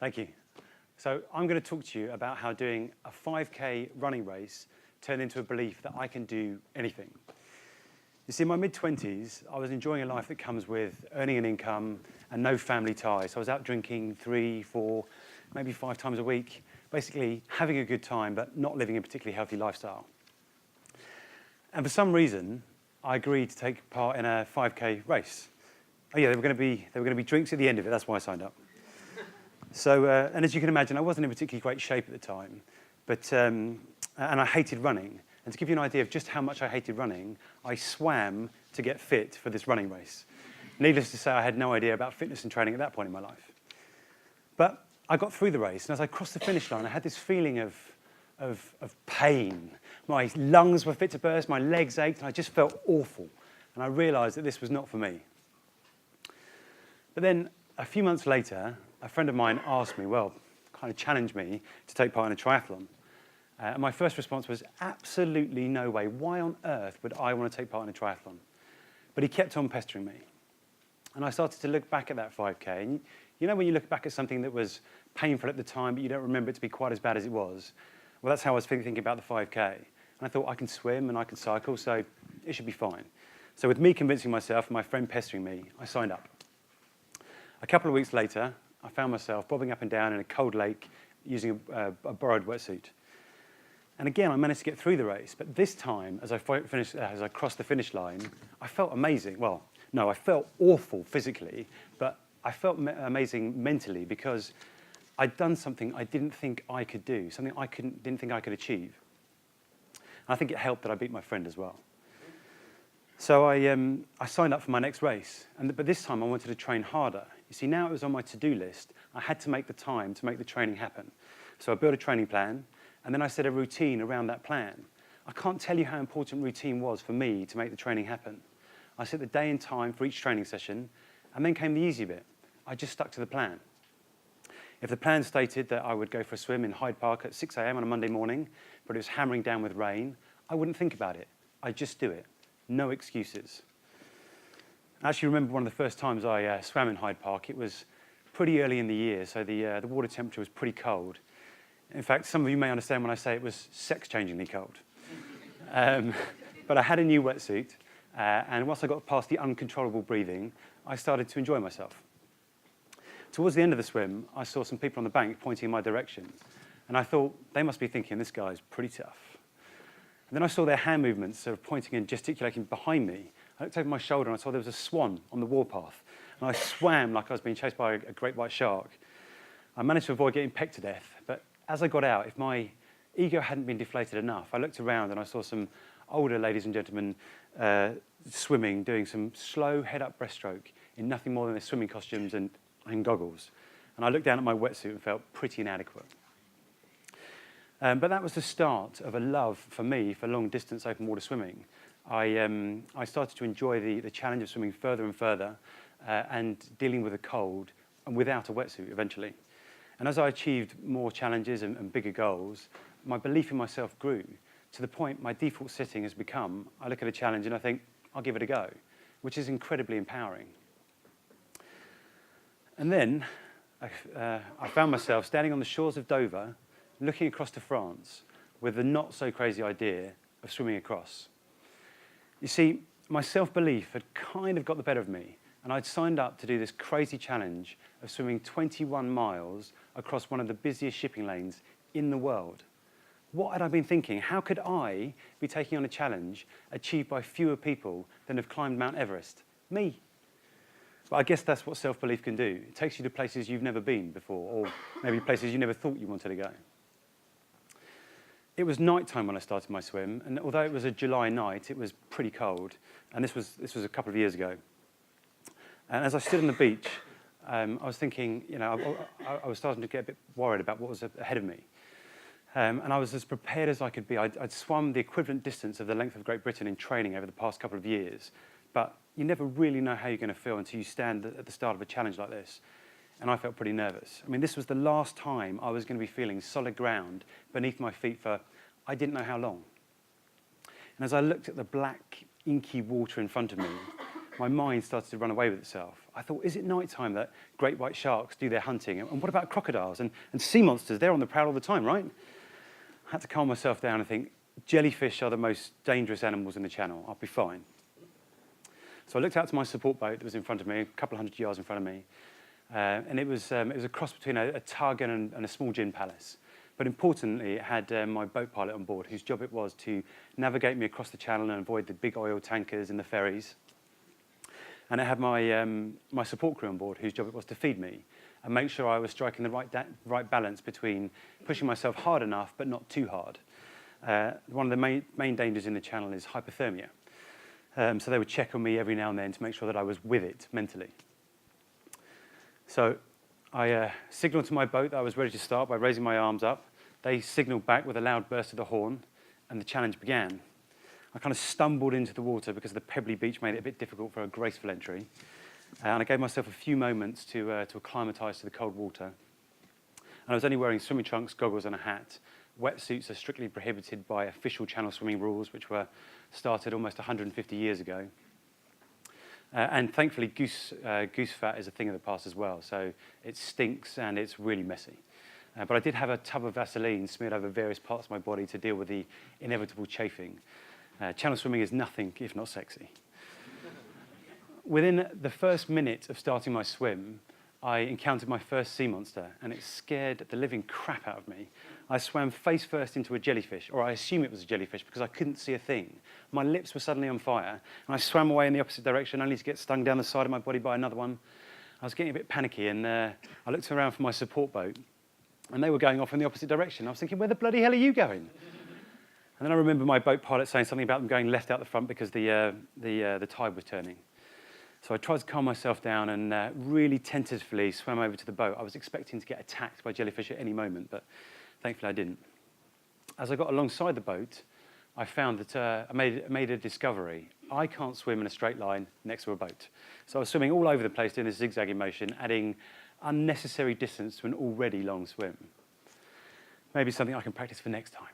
Thank you. So I'm going to talk to you about how doing a 5K running race turned into a belief that I can do anything. You see, in my mid-20s, I was enjoying a life that comes with earning an income and no family ties. So I was out drinking 3, 4, maybe 5 times a week, basically having a good time, but not living a particularly healthy lifestyle. And for some reason, I agreed to take part in a 5K race. Oh yeah, there were going to be drinks at the end of it. That's why I signed up. So, and as you can imagine, I wasn't in particularly great shape at the time, but and I hated running. And to give you an idea of just how much I hated running, I swam to get fit for this running race. Needless to say, I had no idea about fitness and training at that point in my life. But I got through the race, and as I crossed the finish line, I had this feeling of pain. My lungs were fit to burst, my legs ached, and I just felt awful. And I realized that this was not for me. But then, a few months later, a friend of mine asked me, well, kind of challenged me to take part in a triathlon. And my first response was, absolutely no way. Why on earth would I want to take part in a triathlon? But he kept on pestering me. And I started to look back at that 5K. And you know when you look back at something that was painful at the time, but you don't remember it to be quite as bad as it was? Well, that's how I was thinking about the 5K. And I thought, I can swim and I can cycle, so it should be fine. So with me convincing myself and my friend pestering me, I signed up. A couple of weeks later, I found myself bobbing up and down in a cold lake using a borrowed wetsuit. And again, I managed to get through the race. But this time, as I crossed the finish line, I felt amazing. Well, no, I felt awful physically, but I felt amazing mentally because I'd done something I didn't think I could do, something I didn't think I could achieve. And I think it helped that I beat my friend as well. So I signed up for my next race, but this time I wanted to train harder. You see, now it was on my to-do list. I had to make the time to make the training happen. So I built a training plan, and then I set a routine around that plan. I can't tell you how important routine was for me to make the training happen. I set the day and time for each training session, and then came the easy bit. I just stuck to the plan. If the plan stated that I would go for a swim in Hyde Park at 6 a.m. on a Monday morning, but it was hammering down with rain, I wouldn't think about it. I'd just do it. No excuses. I actually remember one of the first times I swam in Hyde Park. It was pretty early in the year, so the water temperature was pretty cold. In fact, some of you may understand when I say it was sex-changingly cold. But I had a new wetsuit, and once I got past the uncontrollable breathing, I started to enjoy myself. Towards the end of the swim, I saw some people on the bank pointing in my direction, and I thought, they must be thinking, this guy's pretty tough. And then I saw their hand movements sort of pointing and gesticulating behind me. I looked over my shoulder and I saw there was a swan on the warpath. And I swam like I was being chased by a great white shark. I managed to avoid getting pecked to death, but as I got out, if my ego hadn't been deflated enough, I looked around and I saw some older ladies and gentlemen swimming, doing some slow head-up breaststroke in nothing more than their swimming costumes and goggles. And I looked down at my wetsuit and felt pretty inadequate. But that was the start of a love for me for long-distance open water swimming. I started to enjoy the challenge of swimming further and further and dealing with the cold and without a wetsuit eventually. And as I achieved more challenges and bigger goals, my belief in myself grew to the point my default setting has become, I look at a challenge and I think, I'll give it a go, which is incredibly empowering. And then I found myself standing on the shores of Dover, looking across to France with the not-so-crazy idea of swimming across. You see, my self-belief had kind of got the better of me, and I'd signed up to do this crazy challenge of swimming 21 miles across one of the busiest shipping lanes in the world. What had I been thinking? How could I be taking on a challenge achieved by fewer people than have climbed Mount Everest? Me. But I guess that's what self-belief can do. It takes you to places you've never been before, or maybe places you never thought you wanted to go. It was nighttime when I started my swim, and although it was a July night, it was pretty cold, and this was a couple of years ago. And as I stood on the beach, I was thinking, you know, I was starting to get a bit worried about what was ahead of me. And I was as prepared as I could be. I'd swum the equivalent distance of the length of Great Britain in training over the past couple of years, but you never really know how you're going to feel until you stand at the start of a challenge like this. And I felt pretty nervous. I mean, this was the last time I was going to be feeling solid ground beneath my feet for I didn't know how long. And as I looked at the black, inky water in front of me, my mind started to run away with itself. I thought, is it night time that great white sharks do their hunting? And what about crocodiles and sea monsters? They're on the prowl all the time, right? I had to calm myself down and think, jellyfish are the most dangerous animals in the channel. I'll be fine. So I looked out to my support boat that was in front of me, a couple of hundred yards in front of me. And it was a cross between a tug and a small gin palace. But importantly, it had my boat pilot on board, whose job it was to navigate me across the channel and avoid the big oil tankers and the ferries. And it had my support crew on board, whose job it was to feed me and make sure I was striking the right balance between pushing myself hard enough but not too hard. One of the main dangers in the channel is hypothermia. So they would check on me every now and then to make sure that I was with it mentally. So I signalled to my boat that I was ready to start by raising my arms up. They signalled back with a loud burst of the horn, and the challenge began. I kind of stumbled into the water because the pebbly beach made it a bit difficult for a graceful entry. And I gave myself a few moments to acclimatise to the cold water. And I was only wearing swimming trunks, goggles, and a hat. Wetsuits are strictly prohibited by official channel swimming rules, which were started almost 150 years ago. And thankfully, goose fat is a thing of the past as well, so it stinks and it's really messy. But I did have a tub of Vaseline smeared over various parts of my body to deal with the inevitable chafing. Channel swimming is nothing if not sexy. Within the first minute of starting my swim, I encountered my first sea monster, and it scared the living crap out of me. I swam face first into a jellyfish, or I assume it was a jellyfish because I couldn't see a thing. My lips were suddenly on fire, and I swam away in the opposite direction, only to get stung down the side of my body by another one. I was getting a bit panicky, and I looked around for my support boat, and they were going off in the opposite direction. I was thinking, where the bloody hell are you going? And then I remember my boat pilot saying something about them going left out the front because the tide was turning. So I tried to calm myself down and really tentatively swam over to the boat. I was expecting to get attacked by jellyfish at any moment, but thankfully I didn't. As I got alongside the boat, I found that I made a discovery. I can't swim in a straight line next to a boat. So I was swimming all over the place doing this zigzagging motion, adding unnecessary distance to an already long swim. Maybe something I can practice for next time.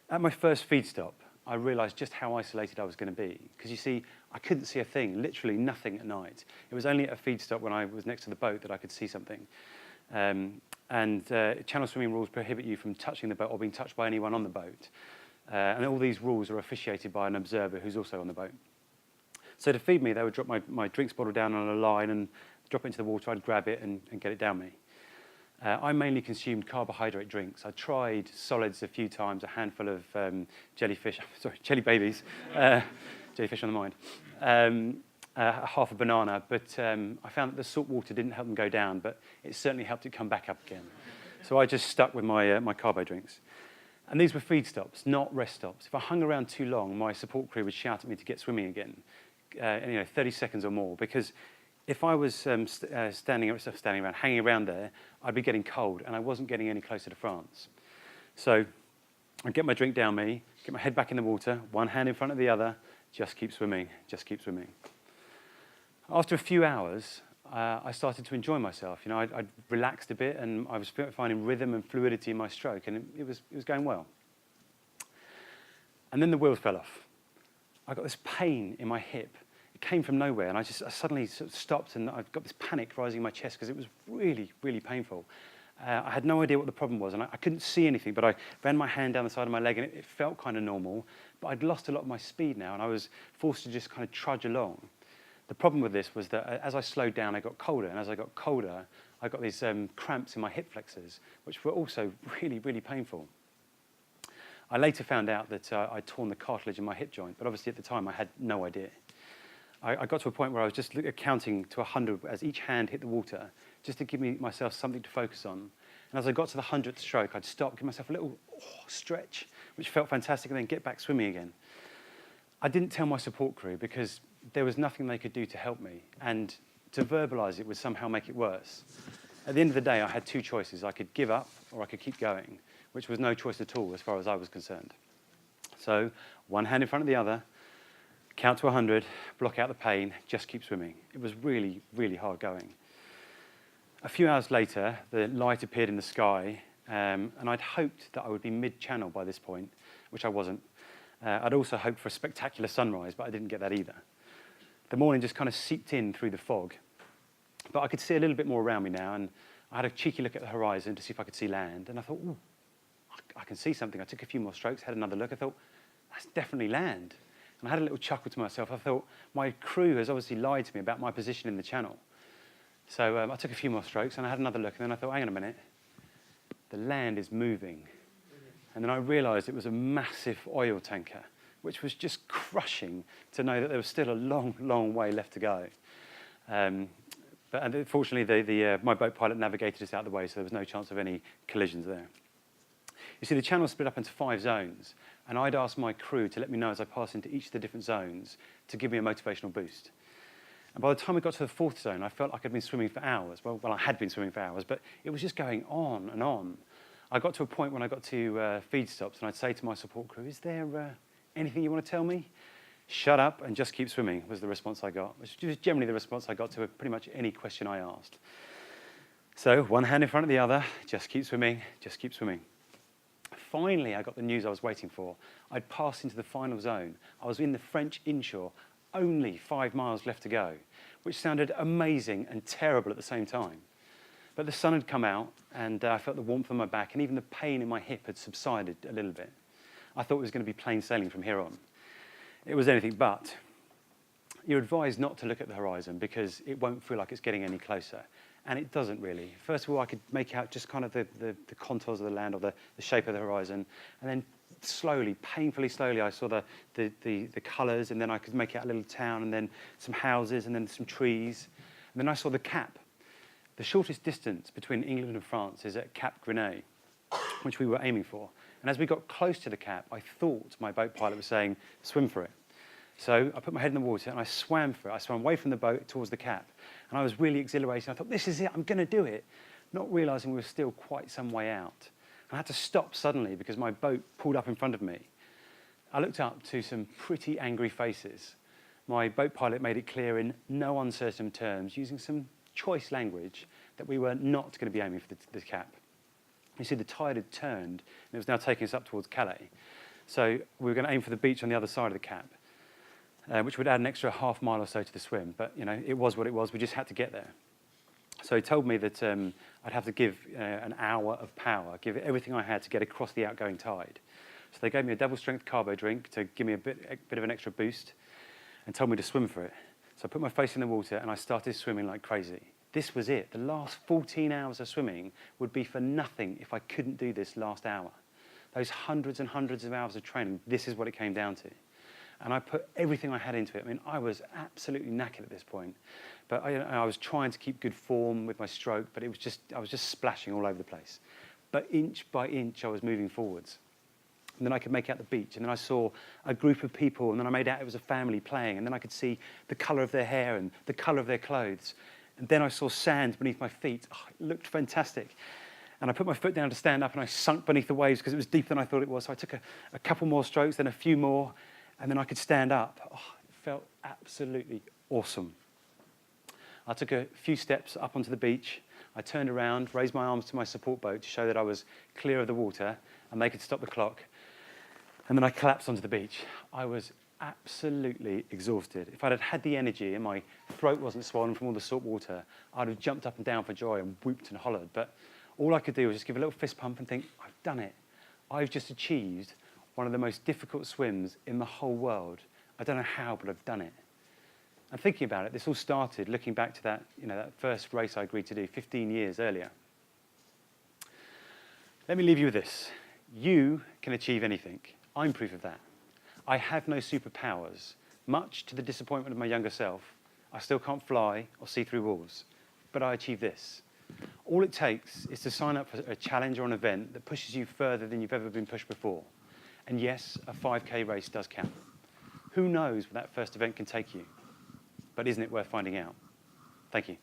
At my first feed stop, I realised just how isolated I was going to be. Because you see, I couldn't see a thing, literally nothing at night. It was only at a feed stop when I was next to the boat that I could see something. Channel swimming rules prohibit you from touching the boat or being touched by anyone on the boat. And all these rules are officiated by an observer who's also on the boat. So to feed me, they would drop my drinks bottle down on a line and drop it into the water. I'd grab it and get it down me. I mainly consumed carbohydrate drinks. I tried solids a few times, a handful of jelly babies, jellyfish on the mind, half a banana, but I found that the salt water didn't help them go down, but it certainly helped it come back up again. So I just stuck with my carbo drinks. And these were feed stops, not rest stops. If I hung around too long, my support crew would shout at me to get swimming again, 30 seconds or more, because if I was hanging around there, I'd be getting cold, and I wasn't getting any closer to France. So I'd get my drink down me, get my head back in the water, one hand in front of the other, just keep swimming, just keep swimming. After a few hours, I started to enjoy myself. I'd relaxed a bit, and I was finding rhythm and fluidity in my stroke, and it was going well. And then the wheels fell off. I got this pain in my hip. It came from nowhere, and I suddenly sort of stopped, and I got this panic rising in my chest because it was really, really painful. I had no idea what the problem was, and I couldn't see anything, but I ran my hand down the side of my leg, and it felt kind of normal, but I'd lost a lot of my speed now, and I was forced to just kind of trudge along. The problem with this was that as I slowed down, I got colder, and as I got colder, I got these cramps in my hip flexors, which were also really, really painful. I later found out that I'd torn the cartilage in my hip joint, but obviously at the time I had no idea. I got to a point where I was just counting to 100 as each hand hit the water, just to give myself something to focus on. And as I got to the 100th stroke, I'd stop, give myself a little stretch, which felt fantastic, and then get back swimming again. I didn't tell my support crew because there was nothing they could do to help me, and to verbalise it would somehow make it worse. At the end of the day, I had two choices. I could give up or I could keep going, which was no choice at all as far as I was concerned. So one hand in front of the other, count to 100, block out the pain, just keep swimming. It was really, really hard going. A few hours later, the light appeared in the sky, and I'd hoped that I would be mid-channel by this point, which I wasn't. I'd also hoped for a spectacular sunrise, but I didn't get that either. the morning just kind of seeped in through the fog. But I could see a little bit more around me now, and I had a cheeky look at the horizon to see if I could see land, and I thought, ooh, I can see something. I took a few more strokes, had another look. I thought, that's definitely land. And I had a little chuckle to myself. I thought, my crew has obviously lied to me about my position in the channel. So I took a few more strokes, and I had another look, and then I thought, hang on a minute, the land is moving. And then I realized it was a massive oil tanker, which was just crushing to know that there was still a long, long way left to go. But fortunately, my boat pilot navigated us out of the way, so there was no chance of any collisions there. You see, the channel split up into 5 zones, and I'd asked my crew to let me know as I passed into each of the different zones to give me a motivational boost. And by the time we got to the 4th zone, I felt like I'd been swimming for hours. Well, I had been swimming for hours, but it was just going on and on. I got to a point when I got to feed stops, and I'd say to my support crew, is there anything you want to tell me? Shut up and just keep swimming was the response I got, which was generally the response I got to pretty much any question I asked. So one hand in front of the other, just keep swimming, just keep swimming. Finally, I got the news I was waiting for. I'd passed into the final zone. I was in the French inshore, only 5 miles left to go, which sounded amazing and terrible at the same time. But the sun had come out, and I felt the warmth on my back, and even the pain in my hip had subsided a little bit. I thought it was going to be plain sailing from here on. It was anything but. You're advised not to look at the horizon because it won't feel like it's getting any closer. And it doesn't really. First of all, I could make out just kind of the contours of the land or the shape of the horizon. And then slowly, painfully slowly, I saw the colours, and then I could make out a little town, and then some houses, and then some trees. And then I saw the cap. The shortest distance between England and France is at Cap Grenay, which we were aiming for. And as we got close to the cap, I thought my boat pilot was saying, swim for it. So I put my head in the water and I swam for it. I swam away from the boat towards the cap. And I was really exhilarated. I thought, this is it, I'm going to do it. Not realizing we were still quite some way out. And I had to stop suddenly because my boat pulled up in front of me. I looked up to some pretty angry faces. My boat pilot made it clear in no uncertain terms, using some choice language, that we were not going to be aiming for the cap. You see, the tide had turned, and it was now taking us up towards Calais. So we were going to aim for the beach on the other side of the cap, which would add an extra half mile or so to the swim. But, you know, it was what it was. We just had to get there. So he told me that I'd have to give an hour of power, give it everything I had to get across the outgoing tide. So they gave me a double-strength carbo drink to give me a bit of an extra boost and told me to swim for it. So I put my face in the water, and I started swimming like crazy. This was it. The last 14 hours of swimming would be for nothing if I couldn't do this last hour. Those hundreds and hundreds of hours of training, this is what it came down to. And I put everything I had into it. I mean, I was absolutely knackered at this point. But I was trying to keep good form with my stroke, but I was just splashing all over the place. But inch by inch, I was moving forwards. And then I could make out the beach, and then I saw a group of people, and then I made out it was a family playing, and then I could see the colour of their hair and the colour of their clothes. And then I saw sand beneath my feet. Oh, it looked fantastic. And I put my foot down to stand up, and I sunk beneath the waves because it was deeper than I thought it was. So I took a couple more strokes, then a few more, and then I could stand up. Oh, it felt absolutely awesome. I took a few steps up onto the beach. I turned around, raised my arms to my support boat to show that I was clear of the water, and they could stop the clock. And then I collapsed onto the beach. I was absolutely exhausted. If I'd had the energy and my throat wasn't swollen from all the salt water, I'd have jumped up and down for joy and whooped and hollered. But all I could do was just give a little fist pump and think, I've done it. I've just achieved one of the most difficult swims in the whole world. I don't know how, but I've done it. And thinking about it, this all started looking back to that first race I agreed to do 15 years earlier. Let me leave you with this. You can achieve anything. I'm proof of that. I have no superpowers. Much to the disappointment of my younger self, I still can't fly or see through walls. But I achieved this. All it takes is to sign up for a challenge or an event that pushes you further than you've ever been pushed before. And yes, a 5K race does count. Who knows where that first event can take you? But isn't it worth finding out? Thank you.